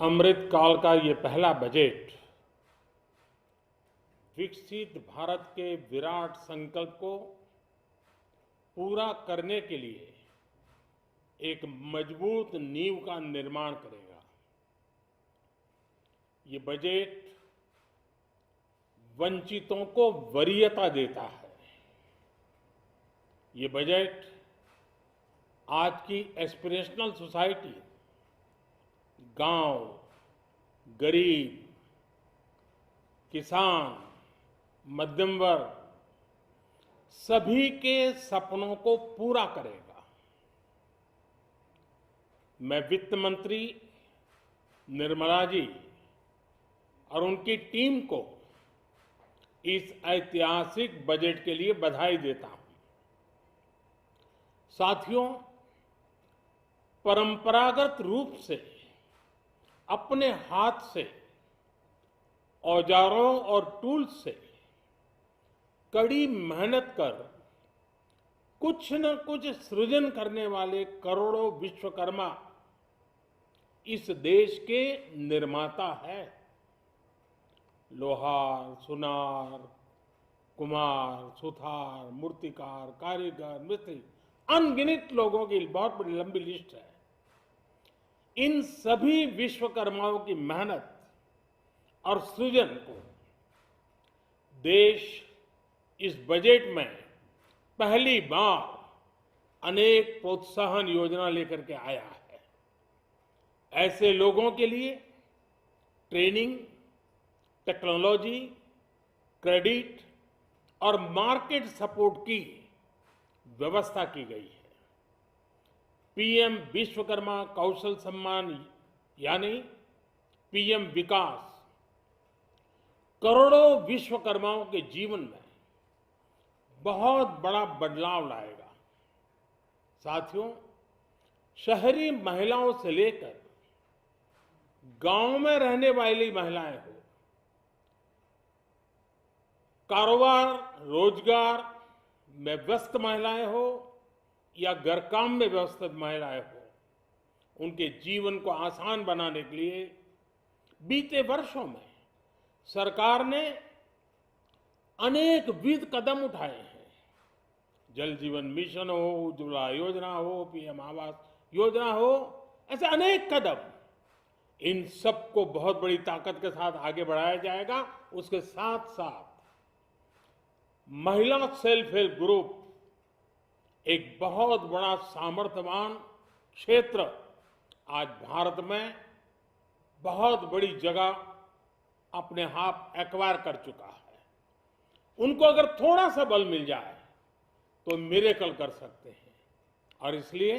अमृत काल का ये पहला बजट विकसित भारत के विराट संकल्प को पूरा करने के लिए एक मजबूत नींव का निर्माण करेगा। ये बजट वंचितों को वरीयता देता है। ये बजट आज की एस्पिरेशनल सोसाइटी, गांव, गरीब, किसान, मध्यम वर्ग, सभी के सपनों को पूरा करेगा। मैं वित्त मंत्री निर्मला जी और उनकी टीम को इस ऐतिहासिक बजट के लिए बधाई देता हूं। साथियों, परंपरागत रूप से अपने हाथ से औजारों और टूल्स से कड़ी मेहनत कर कुछ न कुछ सृजन करने वाले करोड़ों विश्वकर्मा इस देश के निर्माता हैं। लोहार, सुनार, कुम्हार, सुथार, मूर्तिकार, कारीगर, मिस्त्री, अनगिनत लोगों की बहुत बड़ी लंबी लिस्ट है। इन सभी विश्वकर्माओं की मेहनत और सृजन को देश इस बजट में पहली बार अनेक प्रोत्साहन योजना लेकर के आया है। ऐसे लोगों के लिए ट्रेनिंग, टेक्नोलॉजी, क्रेडिट और मार्केट सपोर्ट की व्यवस्था की गई है। पीएम विश्वकर्मा कौशल सम्मान यानी पीएम विकास करोड़ों विश्वकर्माओं के जीवन में बहुत बड़ा बदलाव लाएगा। साथियों, शहरी महिलाओं से लेकर गांव में रहने वाली महिलाएं हो, कारोबार रोजगार में व्यस्त महिलाएं हो या घर काम में व्यस्त महिलाएं हो, उनके जीवन को आसान बनाने के लिए बीते वर्षों में सरकार ने अनेकविध कदम उठाए हैं। जल जीवन मिशन हो, उज्ज्वला योजना हो, पीएम आवास योजना हो, ऐसे अनेक कदम, इन सबको बहुत बड़ी ताकत के साथ आगे बढ़ाया जाएगा। उसके साथ साथ महिला सेल्फ हेल्प ग्रुप एक बहुत बड़ा सामर्थ्यवान क्षेत्र आज भारत में बहुत बड़ी जगह अपने आप एक्वायर कर चुका है। उनको अगर थोड़ा सा बल मिल जाए तो मिरेकल कर सकते हैं। और इसलिए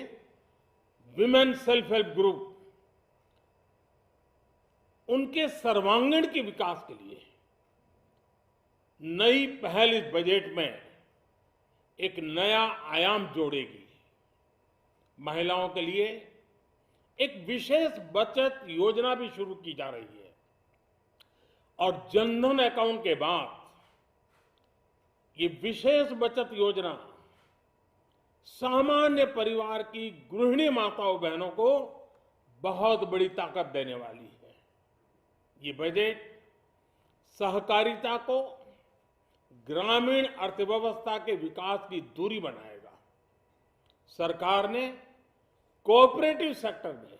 विमेन सेल्फ हेल्प ग्रुप उनके सर्वांगीण के विकास के लिए नई पहल इस बजट में एक नया आयाम जोड़ेगी। महिलाओं के लिए एक विशेष बचत योजना भी शुरू की जा रही है और जनधन अकाउंट के बाद ये विशेष बचत योजना सामान्य परिवार की गृहिणी माताओं बहनों को बहुत बड़ी ताकत देने वाली है। ये बजट सहकारिता को ग्रामीण अर्थव्यवस्था के विकास की धुरी बनाएगा। सरकार ने कोऑपरेटिव सेक्टर में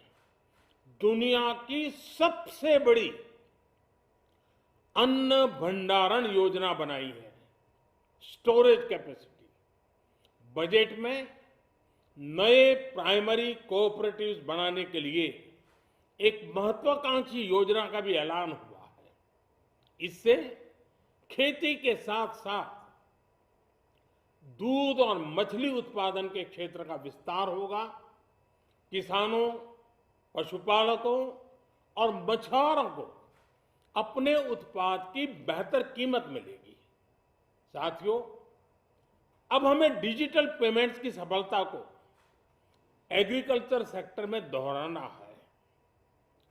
दुनिया की सबसे बड़ी अन्न भंडारण योजना बनाई है, स्टोरेज कैपेसिटी। बजट में नए प्राइमरी कोऑपरेटिव्स बनाने के लिए एक महत्वाकांक्षी योजना का भी ऐलान हुआ है। इससे खेती के साथ साथ दूध और मछली उत्पादन के क्षेत्र का विस्तार होगा। किसानों, पशुपालकों और मछुआरों को अपने उत्पाद की बेहतर कीमत मिलेगी। साथियों, अब हमें डिजिटल पेमेंट्स की सफलता को एग्रीकल्चर सेक्टर में दोहराना है।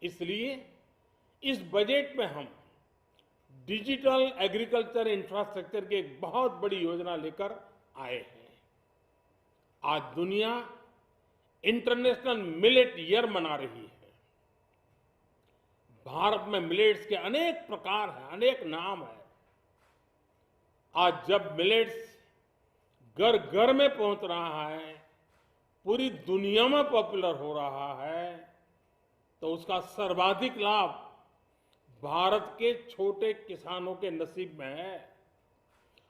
इसलिए इस बजट में हम डिजिटल एग्रीकल्चर इंफ्रास्ट्रक्चर की एक बहुत बड़ी योजना लेकर आए हैं। आज दुनिया इंटरनेशनल मिलेट ईयर मना रही है। भारत में मिलेट्स के अनेक प्रकार हैं, अनेक नाम हैं। आज जब मिलेट्स घर घर में पहुंच रहा है, पूरी दुनिया में पॉपुलर हो रहा है, तो उसका सर्वाधिक लाभ भारत के छोटे किसानों के नसीब में है।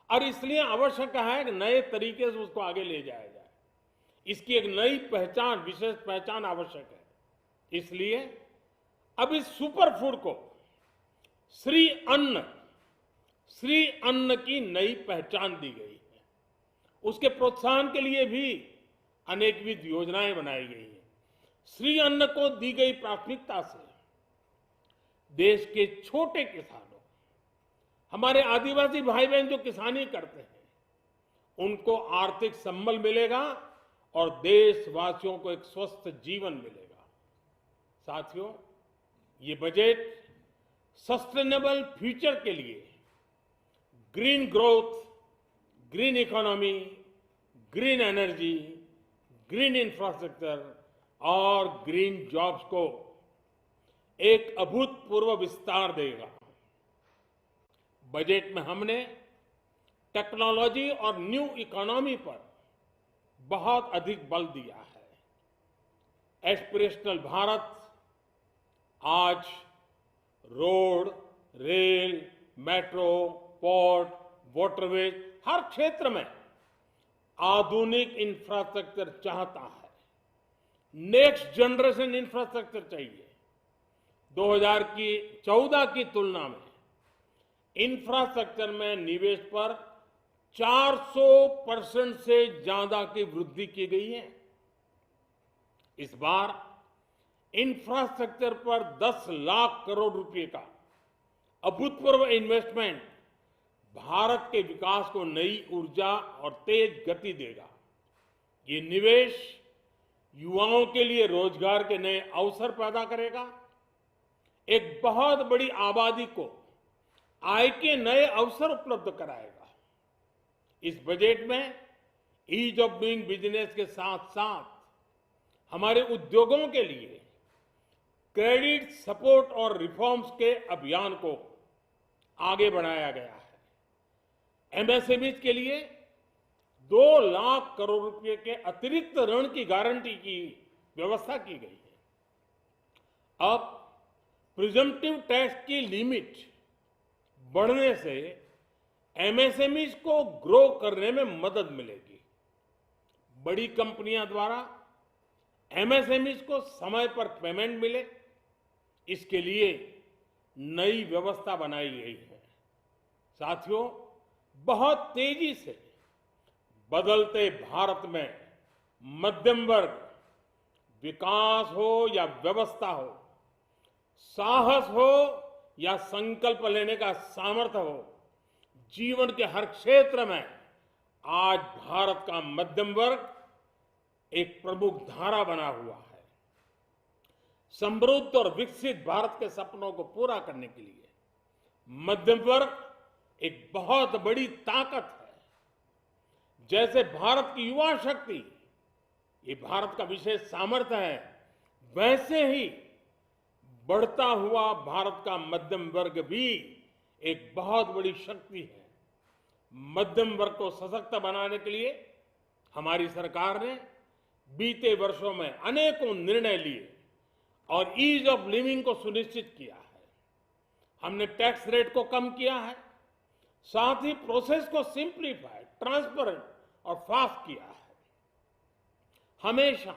और इसलिए आवश्यक है कि नए तरीके से उसको आगे ले जाया जाए। इसकी एक नई पहचान, विशेष पहचान आवश्यक है। इसलिए अब इस सुपर फूड को श्री अन्न की नई पहचान दी गई है। उसके प्रोत्साहन के लिए भी अनेकविध योजनाएं बनाई गई हैं। श्री अन्न को दी गई प्राथमिकता से देश के छोटे किसानों, हमारे आदिवासी भाई बहन जो किसानी करते हैं, उनको आर्थिक संबल मिलेगा और देशवासियों को एक स्वस्थ जीवन मिलेगा। साथियों, ये बजट सस्टेनेबल फ्यूचर के लिए green growth, green economy, green energy, green infrastructure और ग्रीन जॉब्स को एक अभूतपूर्व विस्तार देगा। बजट में हमने टेक्नोलॉजी और न्यू इकोनॉमी पर बहुत अधिक बल दिया है। एस्पिरेशनल भारत आज road, rail, metro, port, waterways, हर क्षेत्र में आधुनिक इंफ्रास्ट्रक्चर चाहता है। नेक्स्ट जनरेशन इंफ्रास्ट्रक्चर चाहिए। 2014 की तुलना में इंफ्रास्ट्रक्चर में निवेश पर 400% से ज्यादा की वृद्धि की गई है। इस बार इंफ्रास्ट्रक्चर पर 10 लाख करोड़ रुपए का अभूतपूर्व इन्वेस्टमेंट भारत के विकास को नई ऊर्जा और तेज गति देगा। ये निवेश युवाओं के लिए रोजगार के नए अवसर पैदा करेगा, एक बहुत बड़ी आबादी को आय के नए अवसर उपलब्ध कराएगा। इस बजट में ईज ऑफ डूइंग बिजनेस के साथ साथ हमारे उद्योगों के लिए क्रेडिट सपोर्ट और रिफॉर्म्स के अभियान को आगे बढ़ाया गया है। एमएसएमईज के लिए 2 लाख करोड़ रुपए के अतिरिक्त ऋण की गारंटी की व्यवस्था की गई है। अब प्रिजम्पटिव टैक्स की लिमिट बढ़ने से एमएसएमईज को ग्रो करने में मदद मिलेगी। बड़ी कंपनियां द्वारा एमएसएमईज को समय पर पेमेंट मिले, इसके लिए नई व्यवस्था बनाई गई है। साथियों, बहुत तेजी से बदलते भारत में मध्यम वर्ग, विकास हो या व्यवस्था हो, साहस हो या संकल्प लेने का सामर्थ्य हो, जीवन के हर क्षेत्र में आज भारत का मध्यम वर्ग एक प्रमुख धारा बना हुआ है। समृद्ध और विकसित भारत के सपनों को पूरा करने के लिए मध्यम वर्ग एक बहुत बड़ी ताकत है। जैसे भारत की युवा शक्ति ये भारत का विशेष सामर्थ्य है, वैसे ही बढ़ता हुआ भारत का मध्यम वर्ग भी एक बहुत बड़ी शक्ति है। मध्यम वर्ग को सशक्त बनाने के लिए हमारी सरकार ने बीते वर्षों में अनेकों निर्णय लिए और ईज ऑफ लिविंग को सुनिश्चित किया है। हमने टैक्स रेट को कम किया है, साथ ही प्रोसेस को सिंप्लीफाई, ट्रांसपेरेंट और फास्ट किया है। हमेशा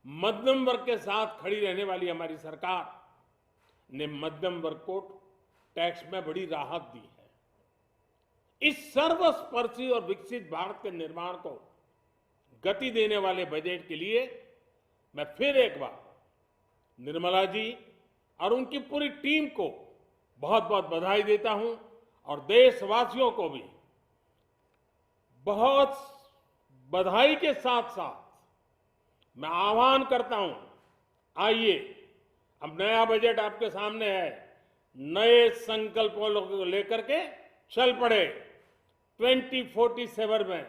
मध्यम वर्ग के साथ खड़ी रहने वाली हमारी सरकार ने मध्यम वर्ग को टैक्स में बड़ी राहत दी है। इस सर्वस्पर्शी और विकसित भारत के निर्माण को गति देने वाले बजट के लिए मैं फिर एक बार निर्मला जी और उनकी पूरी टीम को बहुत बहुत बधाई देता हूं और देशवासियों को भी बहुत बधाई के साथ साथ मैं आह्वान करता हूं, आइए अब नया बजट आपके सामने है, नए संकल्पों को लेकर के चल पड़े। 2047 में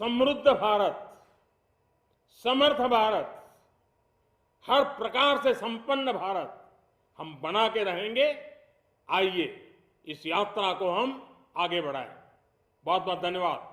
समृद्ध भारत, समर्थ भारत, हर प्रकार से संपन्न भारत हम बना के रहेंगे। आइए इस यात्रा को हम आगे बढ़ाएं। बहुत बहुत धन्यवाद।